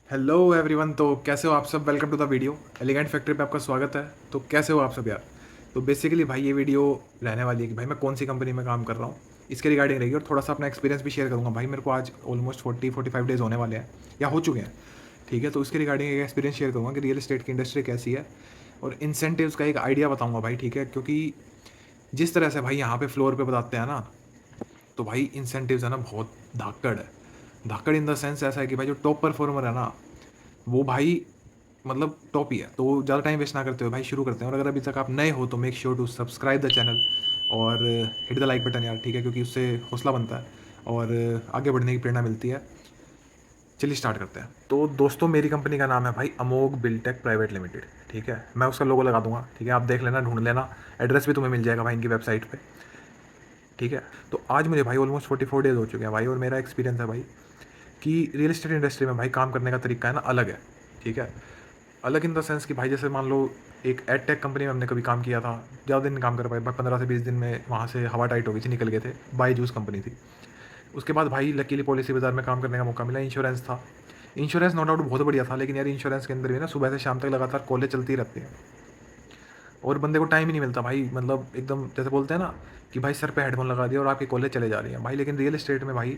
Hello everyone. तो कैसे हो आप सब? Welcome to the video. Elegant factory पे आपका स्वागत है। तो कैसे हो आप सब यार? तो बेसिकली भाई ये वीडियो रहने वाली है कि भाई मैं कौन सी कंपनी में काम कर रहा हूँ, इसके रिगार्डिंग रहेगी। और थोड़ा सा अपना एक्सपीरियंस भी शेयर करूँगा। भाई मेरे को आज ऑलमोस्ट 45 डेज़ होने वाले हैं या हो चुके हैं। ठीक है, तो उसके रिगार्डिंग एक एक्सपीरियंस शेयर करूँगा कि रियल एस्टेट की इंडस्ट्री कैसी है और इंसेंटिव्स का एक आइडिया बताऊँगा भाई। ठीक है, क्योंकि जिस तरह से भाई यहाँ पे फ्लोर पे बताते हैं ना, तो भाई इंसेंटिव्स है ना बहुत धाकड़ है। धाकड़ इन द सेंस ऐसा है कि भाई जो टॉप परफॉर्मर है ना, वो भाई मतलब टॉप ही है। तो ज़्यादा टाइम वेस्ट ना करते हुए भाई शुरू करते हैं। और अगर अभी तक आप नए हो तो make sure to subscribe the channel और हिट द लाइक बटन यार। ठीक है, क्योंकि उससे हौसला बनता है और आगे बढ़ने की प्रेरणा मिलती है। चलिए स्टार्ट करते हैं। तो दोस्तों मेरी कंपनी का नाम है भाई अमोघ बिल्टेक प्राइवेट लिमिटेड। ठीक है, मैं उसका लोगो लगा दूंगा। ठीक है, आप देख लेना, ढूंढ लेना। एड्रेस भी तुम्हें मिल जाएगा भाई इनकी वेबसाइट पे। ठीक है, तो आज मुझे भाई ऑलमोस्ट 44 डेज हो चुके हैं भाई। और मेरा एक्सपीरियंस है भाई कि रियल एस्टेट इंडस्ट्री में भाई काम करने का तरीका है ना अलग है। ठीक है, अलग इन द सेंस कि भाई जैसे मान लो एक एड टेक कंपनी में हमने कभी काम किया था, ज़्यादा दिन नहीं काम कर पाए, 15 से 20 दिन में वहाँ से हवा टाइट हो गई थी, निकल गए थे। बाई जूस कंपनी थी। उसके बाद भाई लकीली पॉलिसी बाजार में काम करने का मौका मिला। इंश्योरेंस था। इंश्योरेंस नो डाउट बहुत बढ़िया था, लेकिन यार इंश्योरेंस के अंदर भी ना सुबह से शाम तक लगातार कॉलेज चलती रहती है और बंदे को टाइम ही नहीं मिलता भाई। मतलब एकदम जैसे बोलते हैं ना कि भाई सर पे हेडफोन लगा दिया और आपकी कॉलेज चले जा रही है भाई। लेकिन रियल एस्टेट में भाई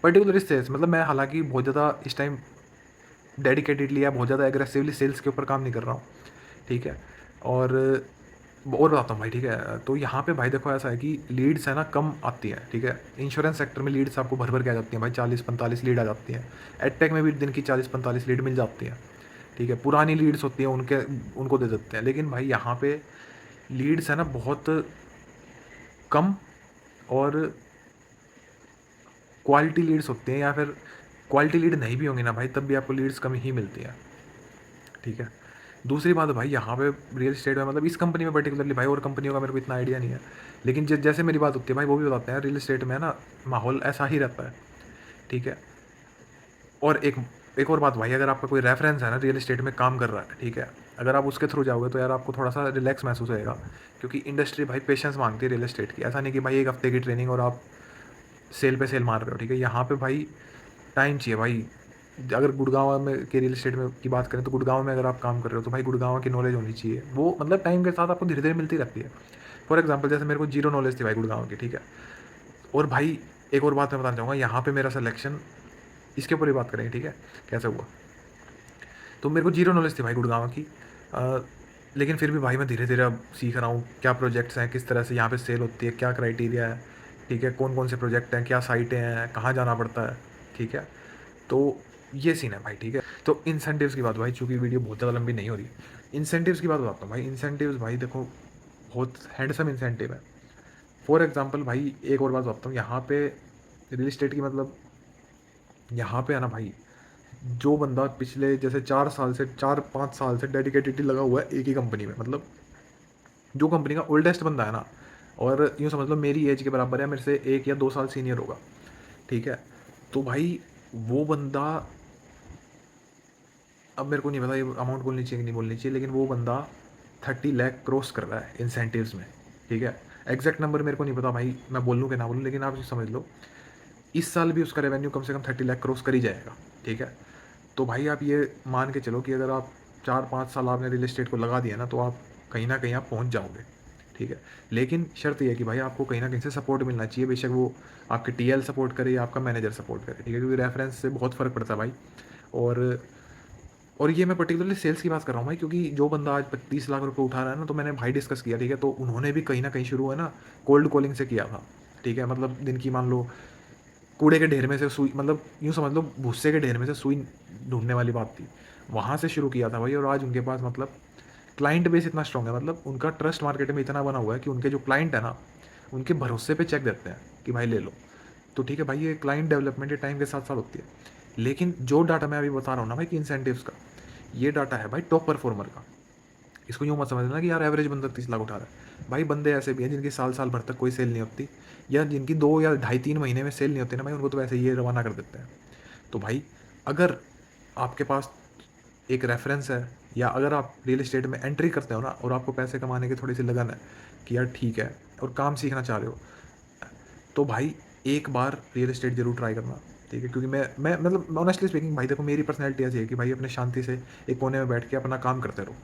पर्टिकुलर इससे मतलब मैं हालांकि बहुत ज़्यादा इस टाइम डेडिकेटेडली या बहुत ज़्यादा एग्रेसिवली सेल्स के ऊपर काम नहीं कर रहा हूँ। ठीक है, और बताता हूँ भाई। ठीक है, तो यहाँ पे भाई देखो ऐसा है कि लीड्स है ना कम आती हैं। ठीक है, इंश्योरेंस सेक्टर में लीड्स आपको भर भर के आ जाती हैं भाई, 40-45 लीड आ जाती हैं। एडटेक में भी दिन की 40-45 लीड मिल जाती हैं। ठीक है, पुरानी लीड्स होती हैं उनको दे देते हैं। लेकिन भाई यहाँ पे लीड्स है ना बहुत कम और क्वालिटी लीड्स होती हैं, या फिर क्वालिटी लीड नहीं भी होंगी ना भाई तब भी आपको लीड्स कम ही मिलती हैं। ठीक है, दूसरी बात भाई यहाँ पे रियल एस्टेट में मतलब इस कंपनी में पर्टिकुलरली भाई, और कंपनियों का मेरे को इतना आइडिया नहीं है, लेकिन जैसे मेरी बात होती है भाई वो भी बताते हैं रियल एस्टेट में ना माहौल ऐसा ही रहता है। ठीक है, और एक और बात भाई, अगर आपका कोई रेफरेंस है ना रियल एस्टेट में काम कर रहा है, ठीक है, अगर आप उसके थ्रू जाओगे तो यार आपको थोड़ा सा रिलैक्स महसूस होएगा। क्योंकि इंडस्ट्री भाई पेशेंस मांगती है रियल एस्टेट की। ऐसा नहीं कि भाई एक हफ्ते की ट्रेनिंग और आप सेल पे सेल मार रहे हो। ठीक है, यहाँ पे भाई टाइम चाहिए भाई। अगर गुड़गांव में के रियल एस्टेट में की बात करें तो गुड़गांव में अगर आप काम कर रहे हो तो भाई गुड़गांव की नॉलेज होनी चाहिए। वो मतलब टाइम के साथ आपको धीरे धीरे मिलती रहती है। फॉर एग्जाम्पल जैसे मेरे को जीरो नॉलेज थी भाई गुड़गांव की। ठीक है, और भाई एक और बात मैं बताना चाहूँगा, यहाँ पे मेरा सिलेक्शन इसके ऊपर ही बात करेंगे। ठीक है, कैसे हुआ। तो मेरे को जीरो नॉलेज थी भाई गुड़गांव की। लेकिन फिर भी भाई मैं धीरे धीरे अब सीख रहा हूँ क्या प्रोजेक्ट्स हैं, किस तरह से यहाँ पे सेल होती है, क्या क्राइटेरिया है। ठीक है, कौन कौन से प्रोजेक्ट हैं, क्या साइटें हैं, कहाँ जाना पड़ता है। ठीक है, तो ये सीन है भाई। ठीक है, तो इंसेंटिव्स की बात भाई, चूँकि वीडियो बहुत ज़्यादा लंबी नहीं हो रही, इंसेंटिव्स की बात बताता हूँ भाई। इंसेंटिव्स भाई देखो बहुत हैंडसम इंसेंटिव है। फॉर एग्जांपल भाई एक और बात बताता हूँ, यहाँ पे रियल इस्टेट की मतलब यहाँ पे है ना भाई, जो बंदा पिछले जैसे 4 साल से 4-5 साल से डेडिकेटेडली लगा हुआ है एक ही कंपनी में, मतलब जो कंपनी का ओल्डेस्ट बंदा है ना, और यूँ समझ लो मेरी एज के बराबर है, मेरे से 1 या 2 साल सीनियर होगा। ठीक है, तो भाई वो बंदा, अब मेरे को नहीं पता ये अमाउंट बोलनी चाहिए कि नहीं बोलनी चाहिए, लेकिन वो बंदा 30 लाख क्रॉस कर रहा है इंसेंटिव्स में। ठीक है, एग्जैक्ट नंबर मेरे को नहीं पता भाई, मैं बोलूँ कि ना बोलूँ, लेकिन आप समझ लो इस साल भी उसका रेवेन्यू कम से कम 30 लाख क्रॉस कर ही जाएगा। ठीक है, तो भाई आप ये मान के चलो कि अगर आप 4-5 साल आपने रियल एस्टेट को लगा दिया ना, तो आप कहीं ना कहीं आप पहुँच जाओगे। ठीक है, लेकिन शर्त यह है कि भाई आपको कहीं ना कहीं से सपोर्ट मिलना चाहिए। बेशक वो आपके टीएल सपोर्ट करे या आपका मैनेजर सपोर्ट करे। ठीक है, क्योंकि रेफरेंस से बहुत फ़र्क पड़ता है भाई। और और ये मैं पर्टिकुलरली सेल्स की बात कर रहा हूँ भाई, क्योंकि जो बंदा आज 30 लाख रुपये उठा रहा है ना, तो मैंने भाई डिस्कस किया। ठीक है, तो उन्होंने भी कहीं ना कहीं शुरू है ना कोल्ड कॉलिंग से किया था। ठीक है, मतलब दिन की मान लो कूड़े के ढेर में से सुई, मतलब यूँ समझ लो भूसे के ढेर में से सुई ढूंढने वाली बात थी। वहाँ से शुरू किया था भाई, और आज उनके पास मतलब क्लाइंट बेस इतना स्ट्रॉग है, मतलब उनका ट्रस्ट मार्केट में इतना बना हुआ है कि उनके जो क्लाइंट है ना, उनके भरोसे पे चेक देते हैं कि भाई ले लो। तो ठीक है भाई, ये क्लाइंट डेवलपमेंट ये टाइम के साथ साथ होती है। लेकिन जो डाटा मैं अभी बता रहा हूँ ना भाई कि इंसेंटिव्स का, ये डाटा है भाई टॉप परफॉर्मर का। इसको यूँ मत समझना कि यार एवरेज बंदा 30 लाख उठा रहा है। भाई बंदे ऐसे भी हैं जिनकी साल साल भर तक कोई सेल नहीं होती, या जिनकी 2 या ढाई 3 महीने में सेल नहीं होती ना भाई, उनको तो वैसे ये रवाना कर देते हैं। तो भाई अगर आपके पास एक रेफरेंस है, या अगर आप रियल इस्टेट में एंट्री करते हो ना और आपको पैसे कमाने की थोड़ी सी लगन है कि यार ठीक है, और काम सीखना चाह रहे हो, तो भाई एक बार रियल इस्टेट जरूर ट्राई करना। ठीक है, क्योंकि मैं मतलब ऑनेस्टली स्पीकिंग भाई देखो, मेरी पर्सनैलिटी ऐसी है कि भाई अपने शांति से एक कोने में बैठ के अपना काम करते रहो,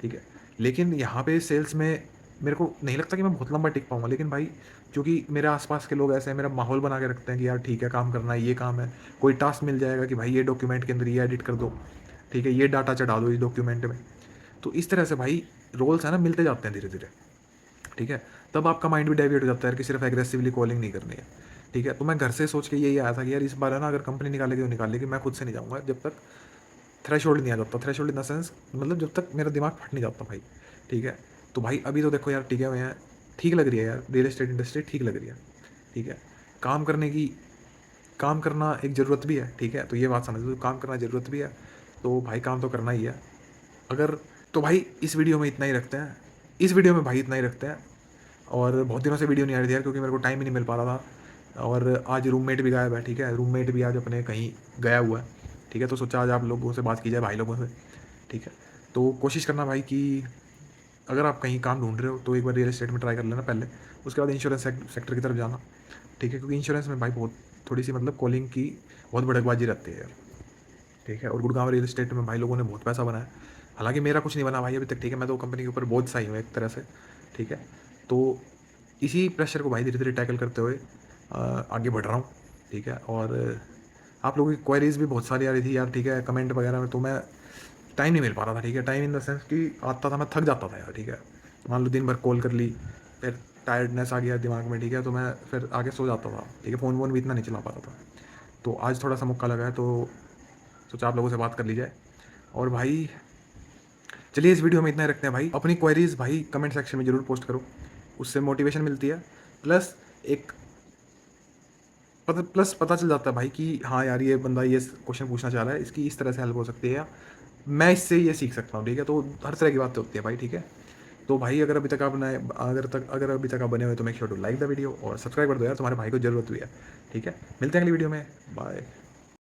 ठीक है। लेकिन यहाँ पे सेल्स में मेरे को नहीं लगता कि मैं बहुत लंबा टिक पाऊँगा, लेकिन भाई क्योंकि मेरे आसपास के लोग ऐसे हैं, मेरा माहौल बना के रखते हैं कि यार ठीक है, काम करना है, ये काम है, कोई टास्क मिल जाएगा कि भाई ये डॉक्यूमेंट के अंदर ये एडिट कर दो, ठीक है, ये डाटा चढ़ा दो इस डॉक्यूमेंट में। तो इस तरह से भाई रोल्स है ना मिलते जाते हैं धीरे धीरे, ठीक है। तब आपका माइंड भी डाइवर्ट हो जाता है कि सिर्फ एग्रेसिवली कॉलिंग नहीं करनी है, ठीक है। तो मैं घर से सोच के यही आया था कि यार इस बार है ना, अगर कंपनी निकालेगी तो निकालेगी, मैं खुद से नहीं जाऊँगा जब तक थ्रेशोल्ड नहीं आ जाता। थ्रेशोल्ड इन द सेंस मतलब जब तक मेरा दिमाग फट नहीं जाता भाई, ठीक है। तो भाई अभी तो देखो यार टिके हुए हैं, ठीक लग रही है यार, रियल एस्टेट इंडस्ट्री ठीक लग रही है, ठीक है। काम करने की काम करना एक ज़रूरत भी है, ठीक है। तो ये बात समझ लो, काम करना ज़रूरत भी है, तो भाई काम तो करना ही है। अगर तो भाई इस वीडियो में इतना ही रखते हैं, इस वीडियो में भाई इतना ही रखते हैं। और बहुत दिनों से वीडियो नहीं आ रही थी यार, क्योंकि मेरे को टाइम ही नहीं मिल पा रहा था। और आज रूममेट भी गायब है, ठीक है, रूममेट भी आज अपने कहीं गया हुआ है, ठीक है। तो सोचा आज आप लोगों से बात की जाए, भाई लोगों से, ठीक है। तो कोशिश करना भाई कि अगर आप कहीं काम ढूंढ रहे हो तो एक बार रियल एस्टेट में ट्राई कर लेना पहले, उसके बाद इंश्योरेंस सेक्टर की तरफ जाना, ठीक है। क्योंकि इंश्योरेंस में भाई बहुत थोड़ी सी मतलब कॉलिंग की बहुत भड़कबाजी रहती है यार, ठीक है। और गुड़गांव रियल एस्टेट में भाई लोगों ने बहुत पैसा बनाया, हालांकि मेरा कुछ नहीं बना भाई अभी तक, ठीक है। मैं तो कंपनी के ऊपर बोझ सा ही हूँ एक तरह से, ठीक है। तो इसी प्रेशर को भाई धीरे धीरे टैकल करते हुए आगे बढ़ रहा हूँ, ठीक है। और आप लोगों की क्वेरीज भी बहुत सारी आ रही थी यार, ठीक है, कमेंट वगैरह में। तो मैं टाइम नहीं मिल पा रहा था, ठीक है। टाइम इन द सेंस कि आता था मैं थक जाता था यार, ठीक है। मान लो दिन भर कॉल कर ली, फिर टायर्डनेस आ गया दिमाग में, ठीक है, तो मैं फिर आगे सो जाता था, ठीक है। फ़ोन वोन भी इतना नहीं चला पाता था। तो आज थोड़ा सा मौका लगा है, तो सोचा आप लोगों से बात कर ली जाए। और भाई चलिए इस वीडियो में इतना ही रखते हैं भाई। अपनी क्वेरीज भाई कमेंट सेक्शन में ज़रूर पोस्ट करो, उससे मोटिवेशन मिलती है, प्लस एक पता चल जाता है भाई कि हाँ यार ये बंदा ये क्वेश्चन पूछना चाह रहा है, इसकी इस तरह से हेल्प हो सकती है, या मैं इससे ये सीख सकता हूँ, ठीक है। तो हर तरह की बातें होती है भाई, ठीक है। तो भाई अगर अभी तक आप बने हुए तो make sure to like the video और सब्सक्राइब कर दो यार, तुम्हारे भाई को ज़रूरत भी है, ठीक है। मिलते हैं अगली वीडियो में, बाय।